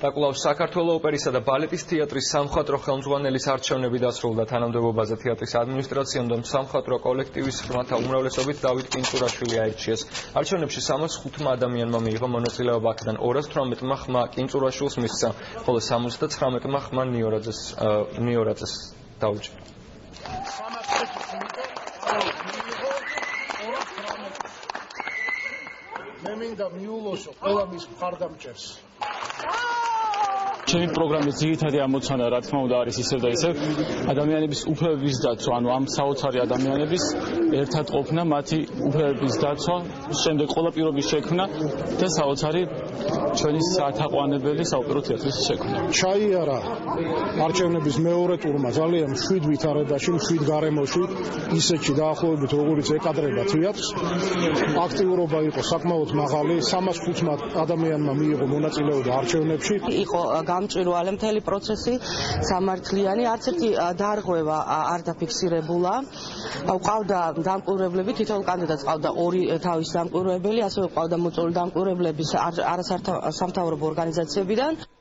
და კვლავ საქართველოს ოპერისა და ბალეტის თეატრის სამხატვრო ხელმძღვანელის არჩევნები დასრულდა. თანამდებობაზე თეატრის ადმინისტრაციამ და სამხატვრო კოლექტივის ხმათა უმრავლესობით დავით კინწურაშვილი აირჩიეს. არჩევნებში 305 ადამიანმა მიიღო მონაწილეობა, აქედან 218-მა ხმა კინწურაშვილს მისცა, ხოლო 79-მა ხმა ნიორაძეს დაუჭირა. მე მინდა მიულოსო ყველა მის მხარდამჭერს. ჩემი პროგრამის ძირითადი ამოცანა, რა თქმა უნდა, არის ისევ და ისევ ადამიანების უფლებების დაცვა, ანუ ამ საოცარი ადამიანების ერთად ყოფნა, მათი უფლებების დაცვა, შემდეგ ყველა პირობის შექმნა და საოცარი ჩვენი საათაყვანებელი საოპერო თეატრის შექმნა. ჩაიარა არჩევნების მეორე ტურმა ძალიან მშვიდ ვითარებაში, მშვიდ გარემოში, ისეთში დაახლოებით როგორიც ეკადრება თეატრს. აქტიურობა იყო საკმაოდ მაღალი, 305 ადამიანმა მიიღო მონაწილეობა არჩევნებში. იყო გამჭვირვალე მთელი პროცესი, სამართლიანი, არც ერთი დარღვევა არ დაფიქსირებულა. ყავდა დამკვირვებლები, თითოეულ კანდიდატს ყავდა 2 თავის დამკვირვებელი, ასევე ყავდა მოწვეული დამკვირვებლების არასამთავრობო ორგანიზაციებიდან.